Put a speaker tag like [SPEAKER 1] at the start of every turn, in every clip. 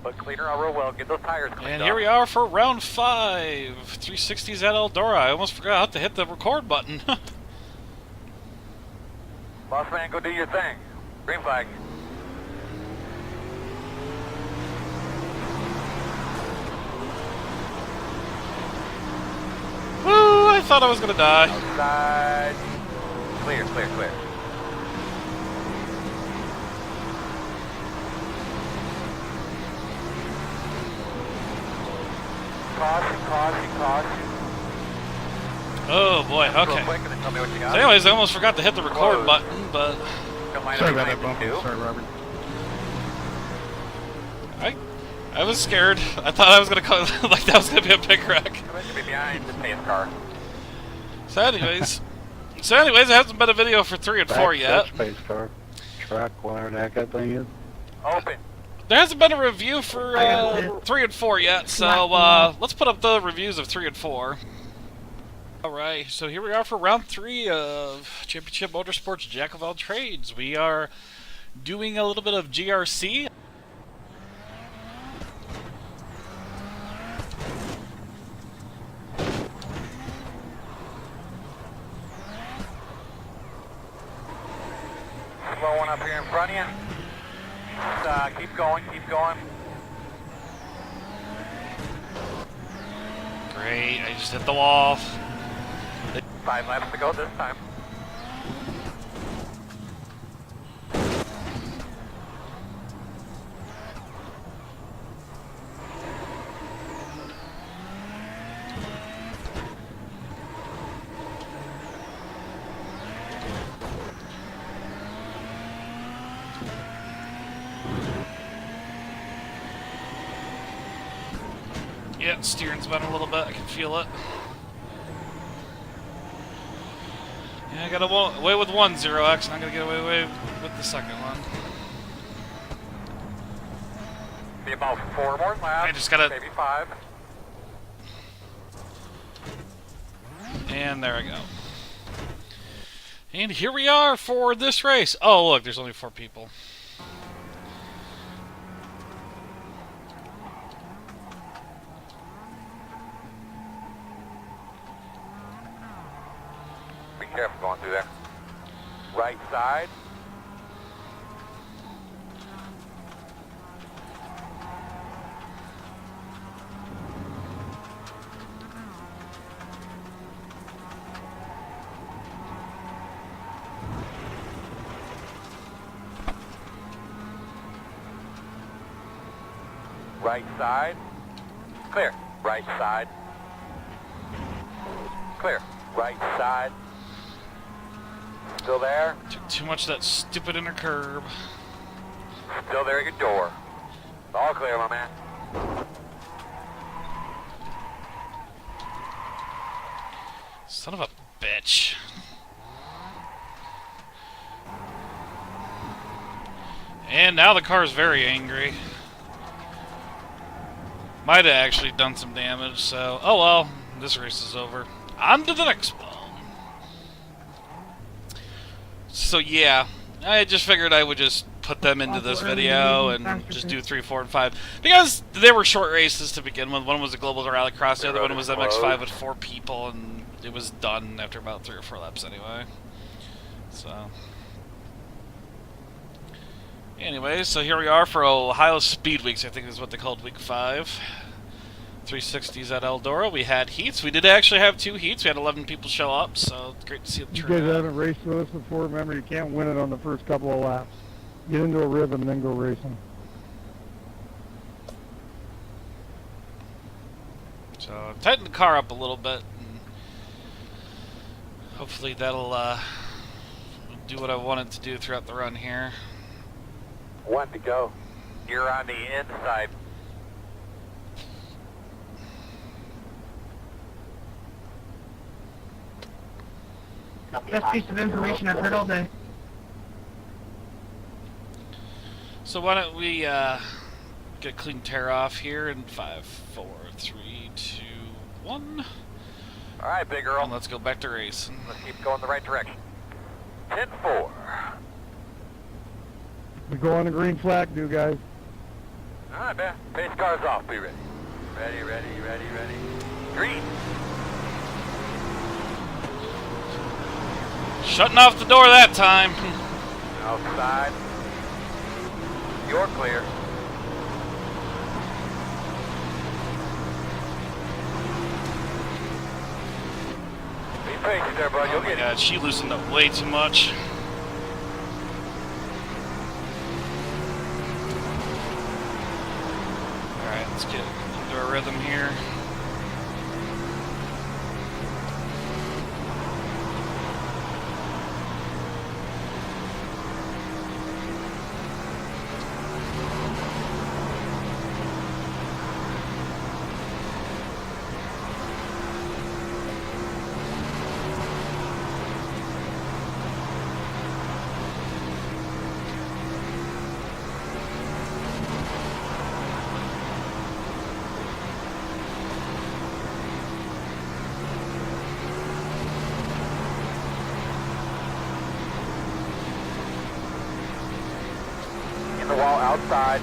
[SPEAKER 1] Look cleaner, I'll roll well. Get those tires cleaned
[SPEAKER 2] And
[SPEAKER 1] up.
[SPEAKER 2] here we are for round 5. 360s at Eldora. I almost forgot to hit the record button.
[SPEAKER 1] Boss man, go do your thing. Green flag.
[SPEAKER 2] Woo! I thought I was gonna die.
[SPEAKER 1] Outside. Clear, clear, clear. Caution, caution, caution.
[SPEAKER 2] Oh boy,
[SPEAKER 1] Real
[SPEAKER 2] okay.
[SPEAKER 1] quick and then tell me what you got.
[SPEAKER 2] So anyways, I almost forgot to hit the record button, but
[SPEAKER 1] Don't mind
[SPEAKER 3] Sorry
[SPEAKER 1] if
[SPEAKER 3] about
[SPEAKER 1] you
[SPEAKER 3] that
[SPEAKER 1] mind
[SPEAKER 3] bump.
[SPEAKER 1] too.
[SPEAKER 3] Sorry, Robert.
[SPEAKER 2] I was scared. I thought I was gonna call, like that was gonna be a big wreck.
[SPEAKER 1] I'm going to be behind the pace car.
[SPEAKER 2] So anyways, it hasn't been a video for 3 and 4 yet.
[SPEAKER 4] Space car. Track, whatever the heck that thing is.
[SPEAKER 1] Open.
[SPEAKER 2] There hasn't been a review for 3 and 4 yet, so let's put up the reviews of 3 and 4. Alright, so here we are for round 3 of Championship Motorsports Jack of All Trades. We are doing a little bit of GRC.
[SPEAKER 1] Slow one up here in front of you. Just, keep going, keep going.
[SPEAKER 2] Great, I just hit the wall.
[SPEAKER 1] 5 laps to go this time.
[SPEAKER 2] Yeah, steering's been a little bit, I can feel it. Yeah, I got away with 1-0X, and I'm gonna get away with the second one.
[SPEAKER 1] Be about 4 more laps.
[SPEAKER 2] I just gotta-
[SPEAKER 1] Maybe 5.
[SPEAKER 2] And there I go. And here we are for this race. Oh, look, there's only 4 people.
[SPEAKER 1] Be careful going through there. Right side. Right side. Clear. Right side. Clear. Right side. Still there.
[SPEAKER 2] Took too much of that stupid inner curb.
[SPEAKER 1] Still there at your door. All clear, my man.
[SPEAKER 2] Son of a bitch. And now the car's very angry. Might have actually done some damage, so... Oh well, this race is over. On to the next one. So yeah, I just figured I would just put them into this video and just do 3, 4, and 5. Because they were short races to begin with. One was a Global Rallycross, the other one was MX5 with 4 people, and it was done after about 3 or 4 laps anyway. So... Anyway, so here we are for Ohio Speed Weeks, I think is what they called Week 5. 360s at Eldora. We had heats. We did actually have 2 heats. We had 11 people show up, so it's great to see the
[SPEAKER 3] You
[SPEAKER 2] turnout.
[SPEAKER 3] guys haven't raced with us before. Remember, you can't win it on the first couple of laps. Get into a rhythm and then go racing.
[SPEAKER 2] So tighten the car up a little bit, and hopefully that'll do what I wanted to do throughout the run here.
[SPEAKER 1] 1 to go. You're on the inside.
[SPEAKER 5] Best piece of information I've heard all day.
[SPEAKER 2] So why don't we get a clean tear off here in 5, 4, 3, 2, 1.
[SPEAKER 1] All right, big girl.
[SPEAKER 2] And let's go back to racing.
[SPEAKER 1] Let's keep going the right direction. 10-4.
[SPEAKER 3] We go on the green flag, do guys.
[SPEAKER 1] Alright, man. Pace car's off. Be ready. Ready. Green.
[SPEAKER 2] Shutting off the door that time.
[SPEAKER 1] Outside. You're clear. Be patient there, bud. You'll
[SPEAKER 2] Oh my
[SPEAKER 1] get it.
[SPEAKER 2] god, she loosened up way too much. Alright, let's get into a rhythm here.
[SPEAKER 1] In the wall outside.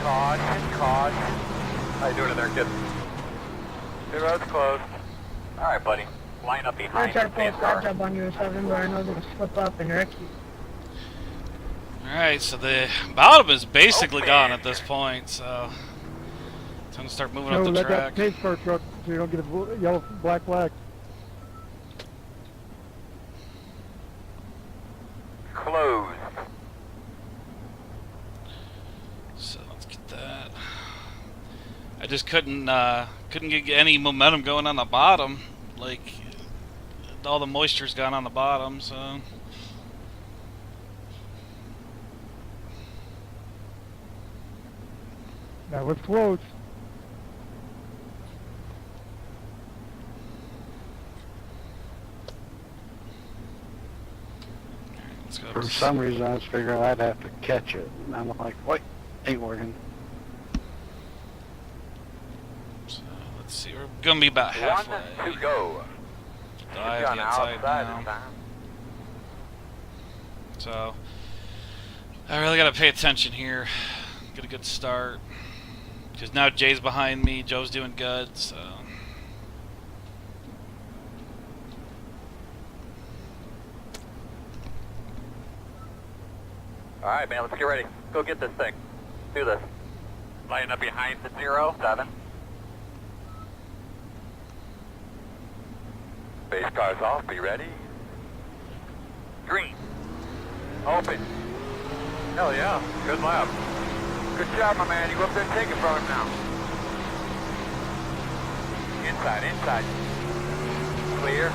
[SPEAKER 1] Caution. How you doing in there, kid? The road's closed. All right, buddy. Line up
[SPEAKER 5] I
[SPEAKER 1] behind
[SPEAKER 5] tried
[SPEAKER 1] the
[SPEAKER 5] to pull a
[SPEAKER 1] pace
[SPEAKER 5] side
[SPEAKER 1] car.
[SPEAKER 5] job on you or something, but I know they'll slip up and wreck you.
[SPEAKER 2] Alright, so the bottom is basically
[SPEAKER 1] Open.
[SPEAKER 2] gone at this point, so time to start moving
[SPEAKER 3] No,
[SPEAKER 2] up the
[SPEAKER 3] let
[SPEAKER 2] track.
[SPEAKER 3] that pace car truck so you don't get a yellow black flag.
[SPEAKER 1] Closed.
[SPEAKER 2] So let's get that. I just couldn't get any momentum going on the bottom. Like all the moisture's gone on the bottom, so
[SPEAKER 3] That was close.
[SPEAKER 2] let's go up
[SPEAKER 4] For
[SPEAKER 2] to
[SPEAKER 4] some reason, I was figuring I'd have to catch it. And I'm like, wait, ain't working.
[SPEAKER 2] so let's see, we're gonna be about halfway.
[SPEAKER 1] 1 to go.
[SPEAKER 2] I have
[SPEAKER 1] Gone
[SPEAKER 2] the outside
[SPEAKER 1] outside
[SPEAKER 2] now.
[SPEAKER 1] this time.
[SPEAKER 2] So I really gotta pay attention here. Get a good start. Because now Jay's behind me, Joe's doing good, so
[SPEAKER 1] All right, man. Let's get ready. Go get this thing. Do this. Line up behind the 07. Base car's off. Be ready. Green. Open. Hell yeah. Good lap. Good job, my man. You go up there and take it from him now. Inside. Clear.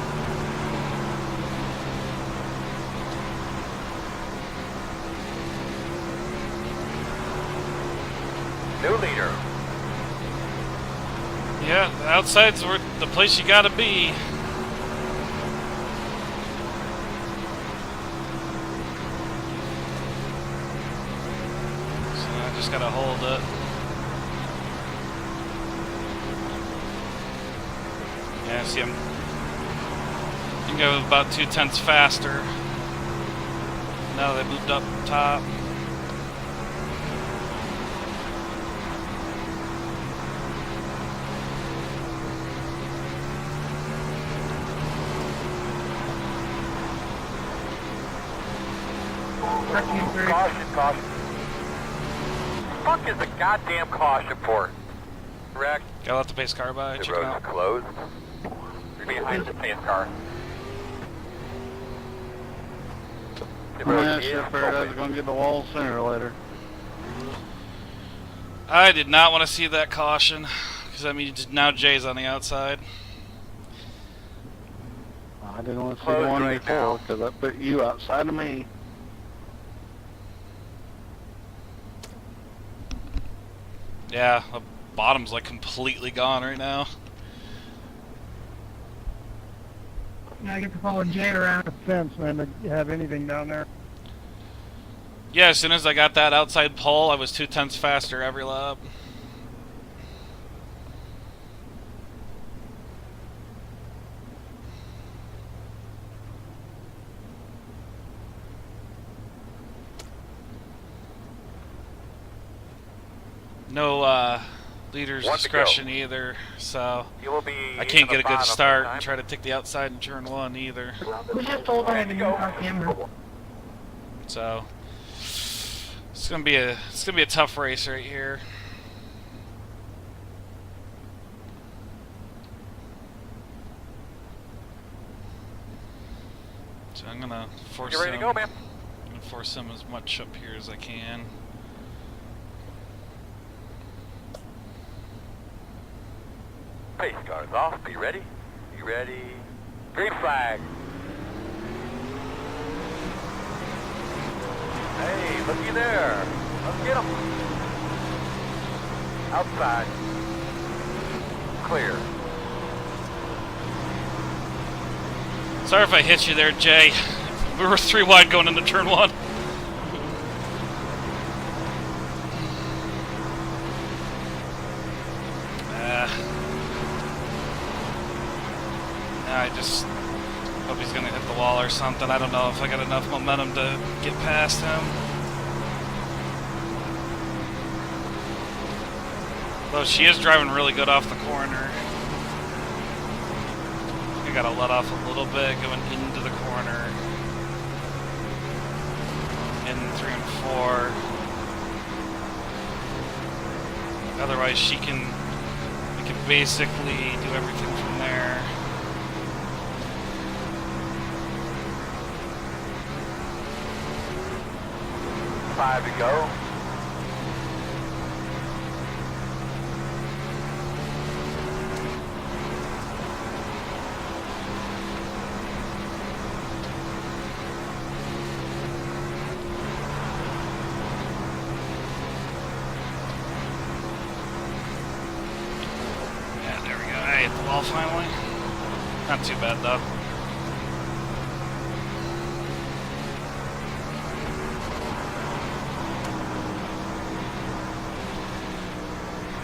[SPEAKER 1] New leader.
[SPEAKER 2] yeah, the outside's where the place you gotta be. So I just gotta hold it. Yeah, see, I think I was about 0.2 faster. Now they moved up top.
[SPEAKER 1] Caution. Fuck is the goddamn caution for? Correct.
[SPEAKER 2] Gotta let the pace car by.
[SPEAKER 1] The
[SPEAKER 2] Check it
[SPEAKER 1] road's
[SPEAKER 2] out.
[SPEAKER 1] closed. You're behind the pace car. The road
[SPEAKER 4] Yeah,
[SPEAKER 1] is
[SPEAKER 4] sure figured I was
[SPEAKER 1] open.
[SPEAKER 4] going to get the wall sooner or later.
[SPEAKER 2] I did not want to see that caution, because that means now Jay's on the outside.
[SPEAKER 4] I didn't want to see
[SPEAKER 1] Closed
[SPEAKER 4] the one
[SPEAKER 1] right
[SPEAKER 4] before
[SPEAKER 1] now.
[SPEAKER 4] because that put you outside of me.
[SPEAKER 2] Yeah, the bottom's like completely gone right now.
[SPEAKER 5] Now I get to follow Jay around.
[SPEAKER 3] A fence, man, to have anything down there.
[SPEAKER 2] Yeah, as soon as I got that outside pole, I was 0.2 faster every lap. No leader's discretion either, so
[SPEAKER 1] You will be
[SPEAKER 2] I can't
[SPEAKER 1] in
[SPEAKER 2] get a
[SPEAKER 1] the
[SPEAKER 2] good
[SPEAKER 1] bottom
[SPEAKER 2] start
[SPEAKER 1] time.
[SPEAKER 2] and try to take the outside in turn 1 either.
[SPEAKER 5] We just told her I have a new car camera.
[SPEAKER 2] So it's gonna be a tough race right here. So I'm gonna force
[SPEAKER 1] You ready to
[SPEAKER 2] him.
[SPEAKER 1] go, man?
[SPEAKER 2] I'm gonna force him as much up here as I can.
[SPEAKER 1] Pace cars off. Are you ready? You ready? Green flag. Hey, looky there. Let's get him. Outside. Clear.
[SPEAKER 2] Sorry if I hit you there, Jay. We were 3 wide going into turn 1. I just hope he's gonna hit the wall or something. I don't know if I got enough momentum to get past him. Though she is driving really good off the corner. I gotta let off a little bit going into the corner. In 3 and 4. Otherwise we can basically do everything from there.
[SPEAKER 1] Five to go.
[SPEAKER 2] Yeah, there we go. I hit the wall finally. Not too bad though.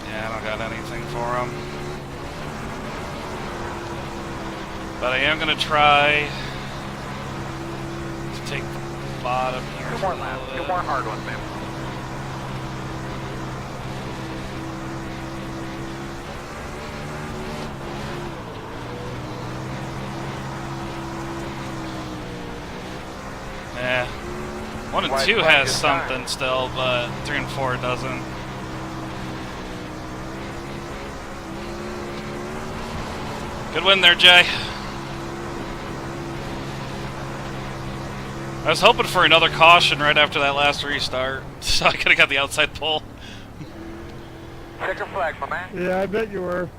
[SPEAKER 2] Yeah, I don't got anything for him. But I am going to try to take the bottom here.
[SPEAKER 1] Two more laps. Two more hard ones, man.
[SPEAKER 2] Yeah. 1 and 2 has something still, but 3 and 4 doesn't. Good win there, Jay. I was hoping for another caution right after that last restart, so I could have got the outside pull.
[SPEAKER 1] Check your flag, my man.
[SPEAKER 3] Yeah, I bet you were.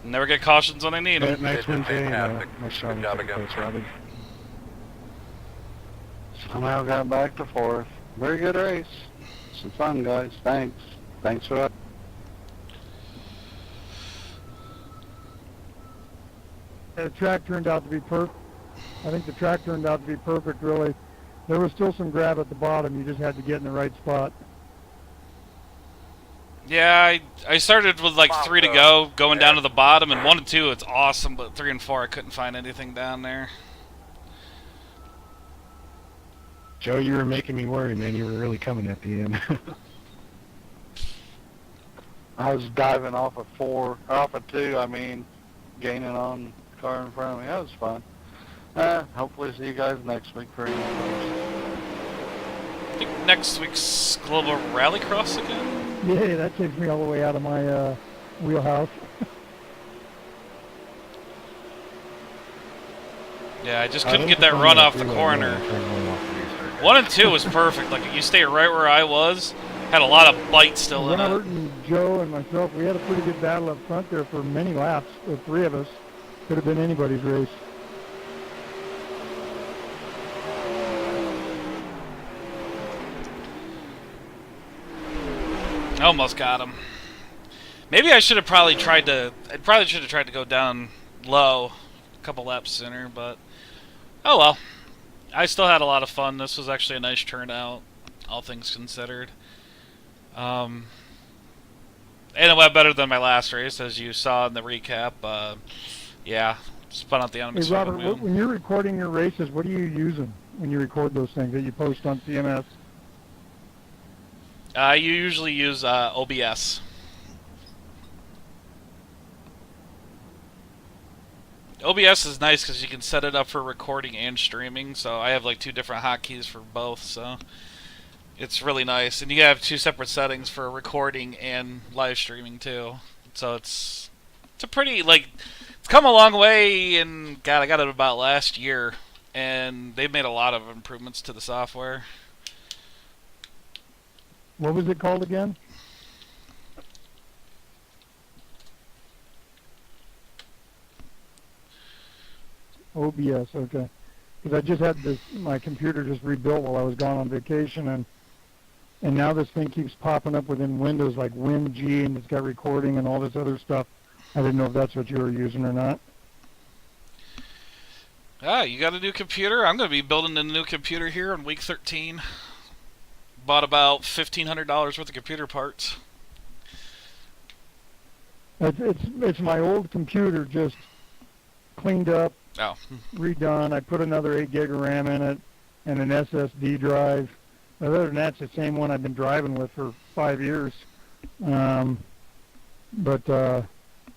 [SPEAKER 2] Never get cautions when I need them.
[SPEAKER 4] Nice win, Jay.
[SPEAKER 1] Fantastic.
[SPEAKER 4] Nice
[SPEAKER 1] Good job again.
[SPEAKER 4] Robbie. Somehow got back to 4th. Very good race. Some fun, guys. Thanks. Thanks for that.
[SPEAKER 3] The track turned out to be perfect. I think the track turned out to be perfect, really. There was still some grab at the bottom. You just had to get in the right spot.
[SPEAKER 2] Yeah, I started with like 3 to go, going down to the bottom, and 1 and 2, it's awesome, but 3 and 4, I couldn't find anything down there.
[SPEAKER 6] Joe, you were making me worry, man. You were really coming at the end.
[SPEAKER 4] I was diving off of 4, off of 2, I mean, gaining on the car in front of me. That was fun. Hopefully see you guys next week for any more.
[SPEAKER 2] I think next week's Global Rallycross again?
[SPEAKER 3] Yeah, that takes me all the way out of my wheelhouse.
[SPEAKER 2] Yeah, I just couldn't get that run off the corner. 1 and 2 was perfect. Like, you stay right where I was. Had a lot of bite still in
[SPEAKER 3] Robert
[SPEAKER 2] it.
[SPEAKER 3] and Joe and myself, we had a pretty good battle up front there for many laps. The 3 of us. Could have been anybody's race.
[SPEAKER 2] Almost got him. Maybe I should have probably tried to. I probably should have tried to go down low couple laps sooner, but oh well. I still had a lot of fun. This was actually a nice turnout, all things considered. And it went better than my last race, as you saw in the recap. Yeah, spun out the enemies.
[SPEAKER 3] Hey, Robert, when you're recording your races, what are you using when you record those things that you post on CMS?
[SPEAKER 2] You usually use OBS. OBS is nice because you can set it up for recording and streaming, so I have like 2 different hotkeys for both, so it's really nice. And you have 2 separate settings for recording and live streaming too. So it's a pretty, like, it's come a long way, and God, I got it about last year, and they've made a lot of improvements to the software.
[SPEAKER 3] What was it called again? OBS, okay. Because I just had my computer just rebuilt while I was gone on vacation, and now this thing keeps popping up within Windows like WinG, and it's got recording and all this other stuff. I didn't know if that's what you were using or not.
[SPEAKER 2] You got a new computer? I'm going to be building a new computer here in week 13. Bought about $1,500 worth of computer parts.
[SPEAKER 3] It's my old computer, just cleaned up, redone. I put another 8 gig of RAM in it and an SSD drive. Other than that, it's the same one I've been driving with for 5 years. But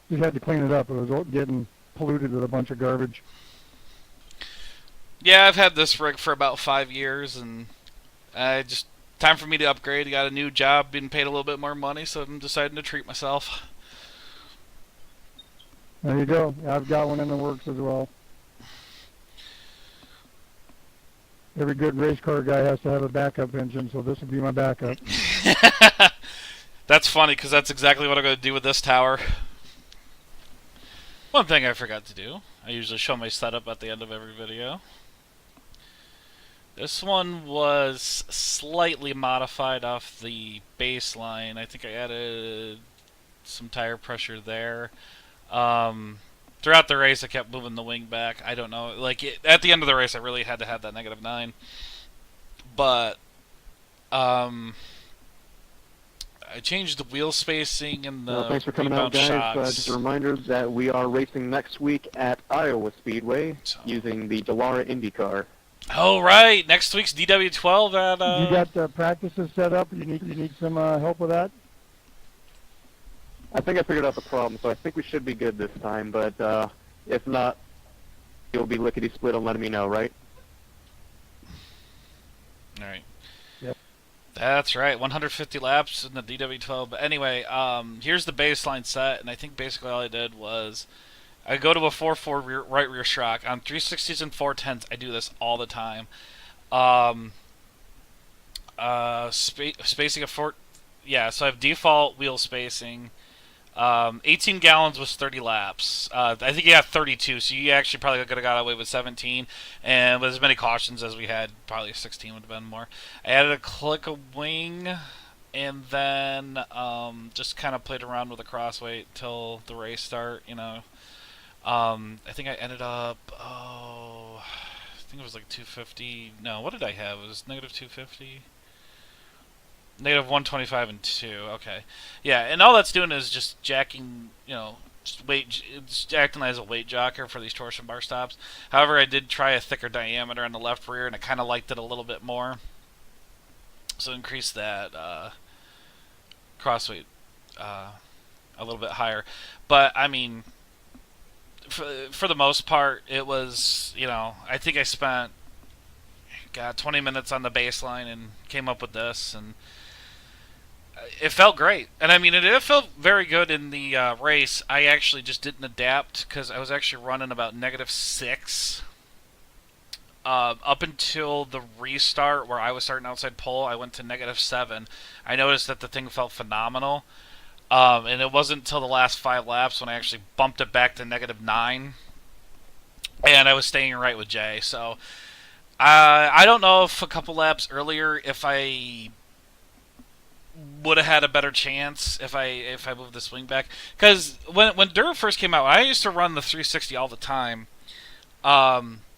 [SPEAKER 3] just had to clean it up. It was getting polluted with a bunch of garbage.
[SPEAKER 2] Yeah, I've had this rig for about 5 years, and time for me to upgrade. I got a new job, being paid a little bit more money, so I'm deciding to treat myself.
[SPEAKER 3] There you go. I've got one in the works as well. Every good race car guy has to have a backup engine, so this will be my backup.
[SPEAKER 2] That's funny, because that's exactly what I'm going to do with this tower. One thing I forgot to do, I usually show my setup at the end of every video. This one was slightly modified off the baseline. I think I added some tire pressure there. Throughout the race, I kept moving the wing back. I don't know. At the end of the race, I really had to have that -9. But I changed the wheel spacing and the
[SPEAKER 7] thanks for coming out, guys. Just a reminder that we are racing next week at Iowa Speedway using the Eldora IndyCar.
[SPEAKER 2] Oh, right. Next week's DW12 at...
[SPEAKER 3] You got the practices set up? You need some help with that?
[SPEAKER 7] I think I figured out the problem, so I think we should be good this time, but if not, you'll be lickety-split on letting me know, right?
[SPEAKER 2] All right.
[SPEAKER 3] Yep.
[SPEAKER 2] That's right. 150 laps in the DW12. But anyway, here's the baseline set, and I think basically all I did was I go to a 4.4 right rear shock. On 360s and 410s, I do this all the time. Spacing of 4... Yeah, so I have default wheel spacing. 18 gallons was 30 laps. I think you got 32, so you actually probably could have got away with 17. And with as many cautions as we had, probably 16 would have been more. I added a click of wing, and then just kind of played around with the crossweight till the race start, you know. I think I ended up, I think it was like 250. No, what did I have? It was negative 250. Negative 125 and 2. Okay, yeah, and all that's doing is just jacking, you know, just acting as a weight jocker for these torsion bar stops. However, I did try a thicker diameter on the left rear, and I kind of liked it a little bit more, so increase that crossweight a little bit higher. But I mean, for the most part, it was, you know, I think I spent 20 minutes on the baseline and came up with this, and it felt great. And I mean, it felt very good in the race. I actually just didn't adapt because I was actually running about -6 up until the restart where I was starting outside pole. I went to -7. I noticed that the thing felt phenomenal. And it wasn't until the last 5 laps when I actually bumped it back to -9. And I was staying right with Jay. So I don't know if a couple laps earlier, if I would have had a better chance if I moved the swing back. Because when Dura first came out, I used to run the 360 all the time.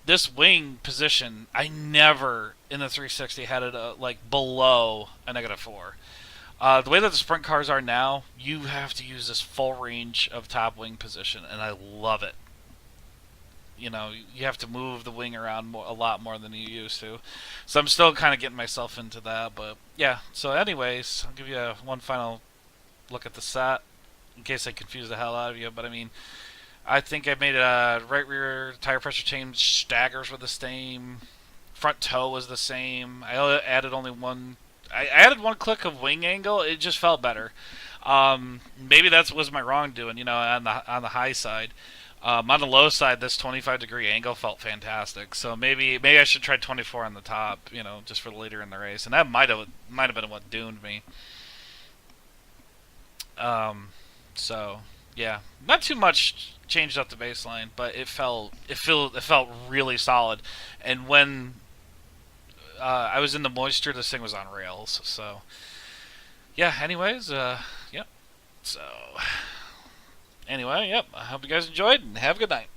[SPEAKER 2] This wing position, I never in the 360 had it like below a -4. The way that the sprint cars are now, you have to use this full range of top wing position, and I love it. You know, you have to move the wing around a lot more than you used to. So I'm still kind of getting myself into that, but yeah. So anyways, I'll give you one final look at the set, in case I confuse the hell out of you, but I mean, I think I made a right rear tire pressure change, staggers were the same, front toe was the same. I added only one. I added one click of wing angle. It just felt better. Maybe that was my wrongdoing, you know, on the high side. On the low side, this 25-degree angle felt fantastic. So maybe I should try 24 on the top, you know, just for later in the race, and that might have been what doomed me. So yeah, not too much changed up the baseline, but it felt really solid. And when I was in the moisture, this thing was on rails. So yeah. Anyways, yep. So anyway, yep. I hope you guys enjoyed, and have a good night.